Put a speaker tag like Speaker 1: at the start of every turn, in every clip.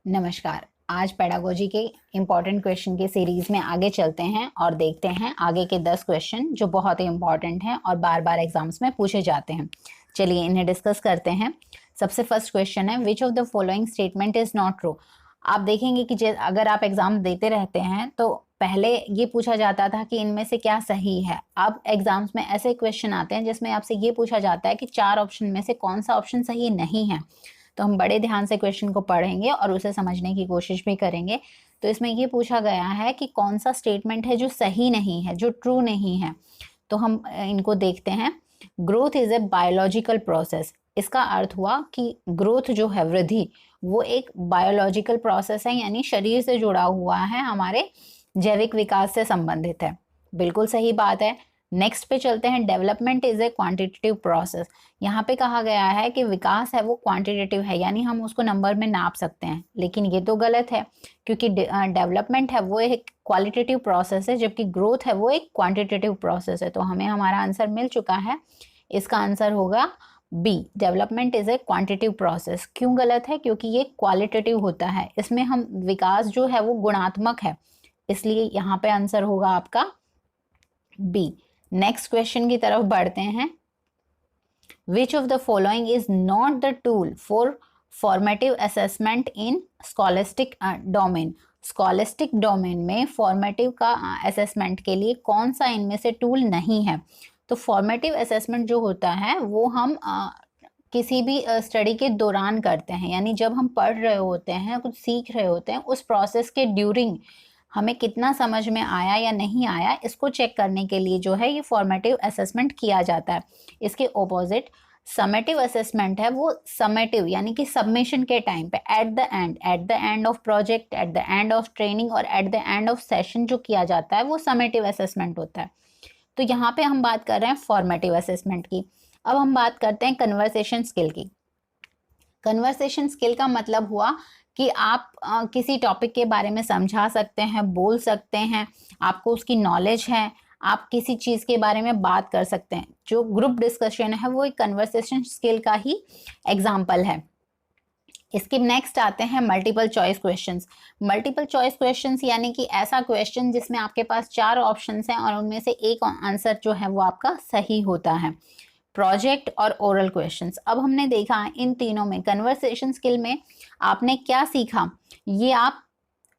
Speaker 1: नमस्कार। आज पेडागोजी के इम्पॉर्टेंट क्वेश्चन के सीरीज में आगे चलते हैं और देखते हैं आगे के 10 क्वेश्चन जो बहुत ही इम्पॉर्टेंट हैं और बार बार एग्जाम्स में पूछे जाते हैं। चलिए इन्हें डिस्कस करते हैं। सबसे फर्स्ट क्वेश्चन है, which of the following statement is not true. आप देखेंगे कि अगर आप एग्जाम देते रहते हैं तो पहले ये पूछा जाता था कि इनमें से क्या सही है। अब एग्जाम्स में ऐसे क्वेश्चन आते हैं जिसमें आपसे ये पूछा जाता है कि 4 ऑप्शन में से कौन सा ऑप्शन सही नहीं है। तो हम बड़े ध्यान से क्वेश्चन को पढ़ेंगे और उसे समझने की कोशिश भी करेंगे। तो इसमें ये पूछा गया है कि कौन सा स्टेटमेंट है जो सही नहीं है, जो ट्रू नहीं है। तो हम इनको देखते हैं। Growth is a biological process. इसका अर्थ हुआ कि ग्रोथ जो है, वृद्धि, वो एक बायोलॉजिकल प्रोसेस है, यानी शरीर से जुड़ा हुआ है, हमारे जैविक विकास से संबंधित है। बिल्कुल सही बात है। नेक्स्ट पे चलते हैं। Development is a quantitative process. यहाँ पे कहा गया है कि विकास है वो क्वांटिटेटिव है, यानी हम उसको नंबर में नाप सकते हैं, लेकिन ये तो गलत है क्योंकि डेवलपमेंट है वो एक क्वालिटेटिव प्रोसेस है, जबकि ग्रोथ है वो एक क्वांटिटेटिव प्रोसेस है। तो हमें हमारा आंसर मिल चुका है। इसका आंसर होगा B, development is a quantitative process. क्यों गलत है? क्योंकि ये क्वालिटेटिव होता है, इसमें हम विकास जो है वो गुणात्मक है, इसलिए यहाँ पे आंसर होगा आपका बी। नेक्स्ट क्वेश्चन की तरफ बढ़ते हैं। Which of the following is not the tool for formative assessment in scholastic domain. Scholastic domain में फॉर्मेटिव का असेसमेंट के लिए कौन सा इनमें से टूल नहीं है? तो फॉर्मेटिव असेसमेंट जो होता है वो हम किसी भी स्टडी के दौरान करते हैं, यानी जब हम पढ़ रहे होते हैं, कुछ सीख रहे होते हैं, उस प्रोसेस के ड्यूरिंग हमें कितना समझ में आया या नहीं आया, इसको चेक करने के लिए जो है ये फॉर्मेटिव असेसमेंट किया जाता है। इसके ऑपोजिट समेटिव असेसमेंट है, वो समेटिव यानी कि सबमिशन के टाइम पे, at the end of project, at the end of training और at the end of session जो किया जाता है वो समेटिव असेसमेंट होता है। तो यहाँ पे हम बात कर रहे हैं फॉर्मेटिव असेसमेंट की। अब हम बात करते हैं कन्वर्सेशन स्किल की। कन्वर्सेशन स्किल का मतलब हुआ कि आप किसी टॉपिक के बारे में समझा सकते हैं, बोल सकते हैं, आपको उसकी नॉलेज है, आप किसी चीज़ के बारे में बात कर सकते हैं। जो ग्रुप डिस्कशन है वो एक कन्वर्सेशन स्किल का ही एग्जाम्पल है। इसके नेक्स्ट आते हैं multiple choice questions. Multiple choice questions यानी कि ऐसा क्वेश्चन जिसमें आपके पास 4 ऑप्शंस हैं और उनमें से एक आंसर जो है वो आपका सही होता है। प्रोजेक्ट और ओरल क्वेश्चंस। अब हमने देखा इन तीनों में कन्वर्सेशन स्किल में आपने क्या सीखा ये आप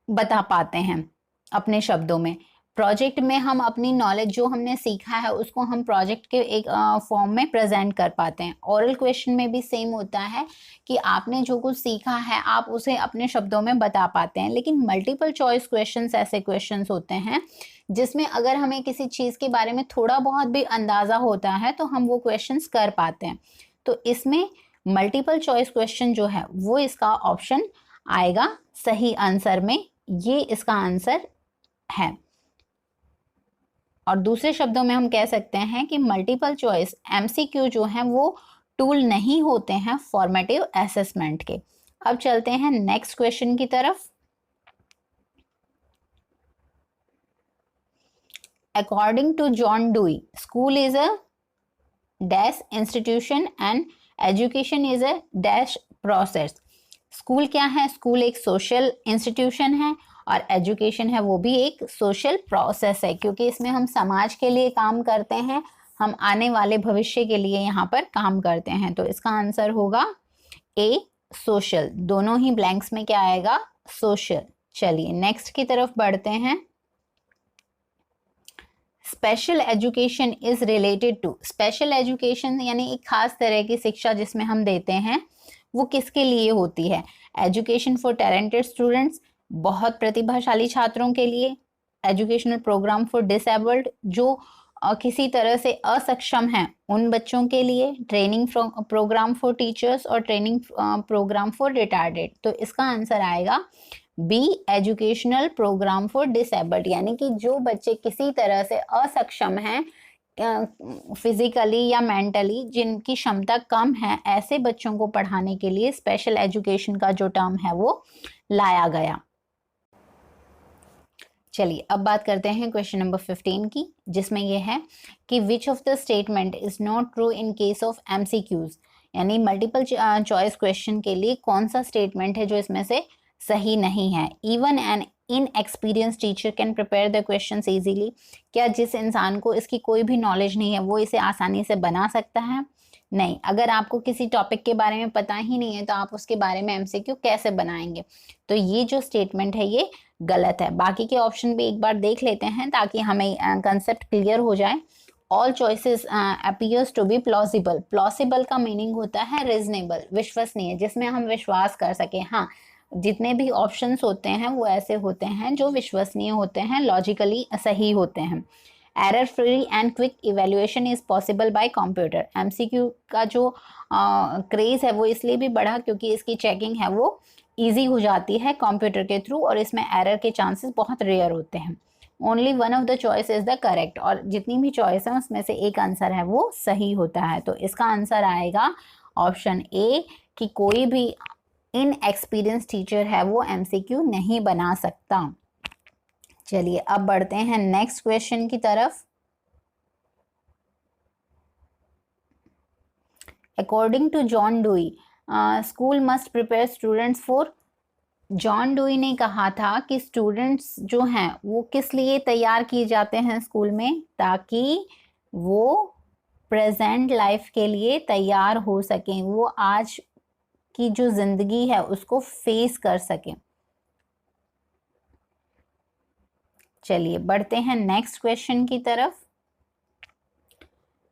Speaker 1: बता पाते हैं अपने शब्दों में। प्रोजेक्ट में हम अपनी नॉलेज जो हमने सीखा है उसको हम प्रोजेक्ट के एक फॉर्म में प्रेजेंट कर पाते हैं। ओरल क्वेश्चन में भी सेम होता है कि आपने जो कुछ सीखा है आप उसे अपने शब्दों में बता पाते हैं। लेकिन मल्टीपल चॉइस क्वेश्चंस ऐसे क्वेश्चंस होते हैं जिसमें अगर हमें किसी चीज़ के बारे में थोड़ा बहुत भी अंदाज़ा होता है तो हम वो क्वेश्चंस कर पाते हैं। तो इसमें मल्टीपल चॉइस क्वेश्चन जो है वो इसका ऑप्शन आएगा सही आंसर में, ये इसका आंसर है। और दूसरे शब्दों में हम कह सकते हैं कि मल्टीपल चॉइस एमसीक्यू जो है वो टूल नहीं होते हैं फॉर्मेटिव असेसमेंट के। अब चलते हैं नेक्स्ट क्वेश्चन की तरफ। According to John Dewey, school is a dash institution and education is a dash process. School क्या है? स्कूल एक सोशल इंस्टीट्यूशन है और एजुकेशन है वो भी एक सोशल प्रोसेस है, क्योंकि इसमें हम समाज के लिए काम करते हैं, हम आने वाले भविष्य के लिए यहाँ पर काम करते हैं। तो इसका आंसर होगा ए, सोशल। दोनों ही ब्लैंक्स में क्या आएगा? सोशल। चलिए नेक्स्ट की तरफ बढ़ते हैं। Special education is related to. Special education यानी एक खास तरह की शिक्षा जिसमें हम देते हैं वो किसके लिए होती है? एजुकेशन फॉर टैलेंटेड स्टूडेंट्स, बहुत प्रतिभाशाली छात्रों के लिए। एजुकेशनल प्रोग्राम फॉर डिसेबल्ड, जो किसी तरह से असक्षम हैं उन बच्चों के लिए। ट्रेनिंग प्रोग्राम फॉर टीचर्स और ट्रेनिंग प्रोग्राम फॉर रिटायर्डेड। तो इसका आंसर आएगा B, educational programme for disabled, यानी कि जो बच्चे किसी तरह से असक्षम हैं फिजिकली या मेंटली, जिनकी क्षमता कम है, ऐसे बच्चों को पढ़ाने के लिए स्पेशल एजुकेशन का जो टर्म है वो लाया गया। चलिए अब बात करते हैं क्वेश्चन नंबर 15 की, जिसमें यह है कि which of the statement is not true in case of MCQs, यानी मल्टीपल चॉइस क्वेश्चन के लिए कौन सा स्टेटमेंट है जो इसमें से सही नहीं है। Even an inexperience teacher can prepare the questions easily. क्या जिस इंसान को इसकी कोई भी नॉलेज नहीं है वो इसे आसानी से बना सकता है? नहीं। अगर आपको किसी टॉपिक के बारे में पता ही नहीं है तो आप उसके बारे में एमसीक्यू कैसे बनाएंगे? तो ये जो स्टेटमेंट है ये गलत है। बाकी के ऑप्शन भी एक बार देख लेते हैं ताकि हमें कंसेप्ट क्लियर हो जाए। All choices appears to be plausible. Plausible का मीनिंग होता है रीजनेबल, विश्वसनीय, जिसमें हम विश्वास कर सके। हाँ, जितने भी ऑप्शंस होते हैं वो ऐसे होते हैं जो विश्वसनीय होते हैं, लॉजिकली सही होते हैं। Error free and quick evaluation is possible by computer. MCQ का जो क्रेज है वो इसलिए भी बढ़ा क्योंकि इसकी चेकिंग है वो इजी हो जाती है कंप्यूटर के थ्रू और इसमें एरर के चांसेस बहुत रेयर होते हैं। Only one of the choice is the correct. और जितनी भी चॉइस है उसमें से एक आंसर है वो सही होता है। तो इसका आंसर आएगा ऑप्शन ए कि कोई भी इनएक्सपीरियंस टीचर है वो एमसीक्यू नहीं बना सकता। चलिए अब बढ़ते हैं नेक्स्ट क्वेश्चन की तरफ। According to John Dewey, school must prepare students for. John Dewey ने कहा था कि स्टूडेंट्स जो हैं वो किस लिए तैयार किए जाते हैं स्कूल में? ताकि वो प्रेजेंट लाइफ के लिए तैयार हो सकें, वो आज की जो जिंदगी है उसको फेस कर सकें। चलिए बढ़ते हैं नेक्स्ट क्वेश्चन की तरफ।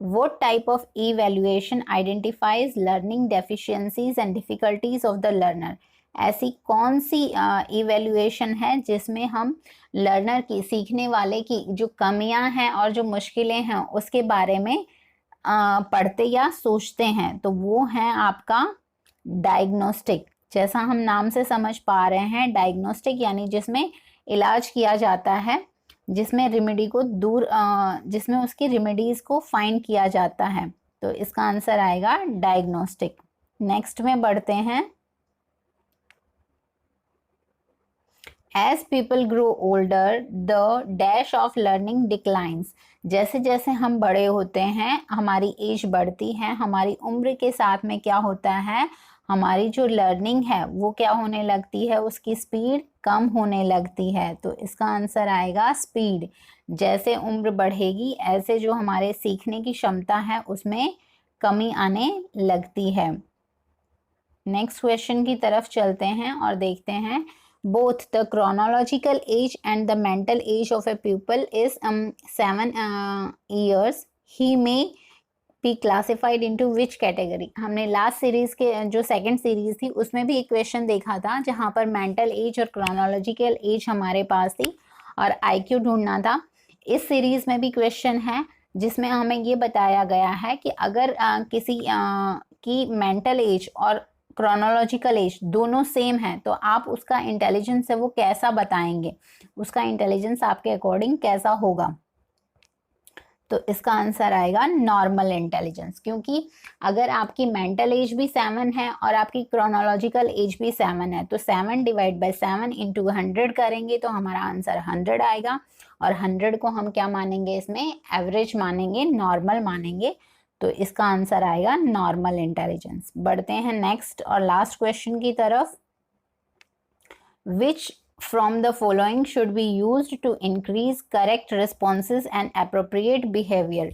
Speaker 1: What type of evaluation identifies learning deficiencies and difficulties of the learner? ऐसी कौन सी इवेल्युएशन है जिसमें हम लर्नर की, सीखने वाले की जो कमियां हैं और जो मुश्किलें हैं उसके बारे में पढ़ते या सोचते हैं? तो वो है आपका डायग्नोस्टिक। जैसा हम नाम से समझ पा रहे हैं, डायग्नोस्टिक यानी जिसमें इलाज किया जाता है, जिसमें रेमेडी को दूर जिसमें उसकी रेमेडीज को फाइंड किया जाता है। तो इसका आंसर आएगा डायग्नोस्टिक। नेक्स्ट में बढ़ते हैं। As people grow older the dash of learning declines. जैसे जैसे हम बड़े होते हैं, हमारी एज बढ़ती है, हमारी उम्र के साथ में क्या होता है, हमारी जो लर्निंग है वो क्या होने लगती है, उसकी स्पीड कम होने लगती है। तो इसका आंसर आएगा स्पीड। जैसे उम्र बढ़ेगी ऐसे जो हमारे सीखने की क्षमता है उसमें कमी आने लगती है। नेक्स्ट क्वेश्चन की तरफ चलते हैं और देखते हैं। Both the chronological age and the mental as of A people is 7 years। ही में be classified into which category. हमने लास्ट सीरीज के जो सेकंड सीरीज थी उसमें भी एक क्वेश्चन देखा था जहां पर मेंटल एज और क्रोनोलॉजिकल एज हमारे पास थी और आईक्यू ढूंढना था। इस सीरीज में भी क्वेश्चन है जिसमें हमें ये बताया गया है कि अगर किसी की मेंटल एज और क्रोनोलॉजिकल एज दोनों सेम है तो आप उसका इंटेलिजेंस है वो कैसा बताएंगे, उसका इंटेलिजेंस आपके अकॉर्डिंग कैसा होगा? तो इसका आंसर आएगा नॉर्मल इंटेलिजेंस। क्योंकि अगर आपकी मेंटल एज भी 7 है और आपकी क्रोनोलॉजिकल एज भी 7 है तो 7 डिवाइड बाय 7 इंटू 100 करेंगे तो हमारा आंसर 100 आएगा। और 100 को हम क्या मानेंगे, इसमें एवरेज मानेंगे, नॉर्मल मानेंगे। तो इसका आंसर आएगा नॉर्मल इंटेलिजेंस। बढ़ते हैं नेक्स्ट और लास्ट क्वेश्चन की तरफ। विच from the following should be used to increase correct responses and appropriate behavior?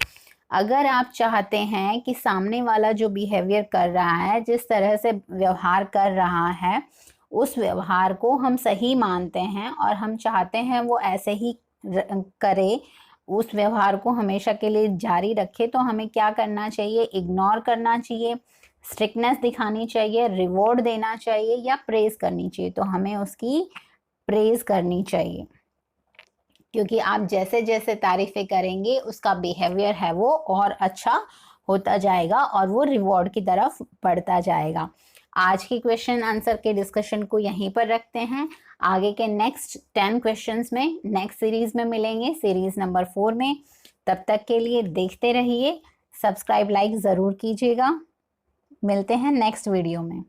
Speaker 1: अगर आप चाहते हैं कि सामने वाला जो बिहेवियर कर रहा है, जिस तरह से व्यवहार कर रहा है, उस व्यवहार को हम सही मानते हैं और हम चाहते हैं वो ऐसे ही करे, उस व्यवहार को हमेशा के लिए जारी रखे, तो हमें क्या करना चाहिए? इग्नोर करना चाहिए, स्ट्रिक्टनेस दिखानी चाहिए, रिवॉर्ड देना चाहिए या प्रेज करनी चाहिए? तो हमें उसकी प्रेज करनी चाहिए, क्योंकि आप जैसे जैसे तारीफें करेंगे उसका बिहेवियर है वो और अच्छा होता जाएगा और वो रिवॉर्ड की तरफ बढ़ता जाएगा। आज की क्वेश्चन आंसर के डिस्कशन को यहीं पर रखते हैं। आगे के नेक्स्ट 10 क्वेश्चंस में नेक्स्ट सीरीज में मिलेंगे, सीरीज नंबर 4 में। तब तक के लिए देखते रहिए, सब्सक्राइब लाइक ज़रूर कीजिएगा। मिलते हैं नेक्स्ट वीडियो में।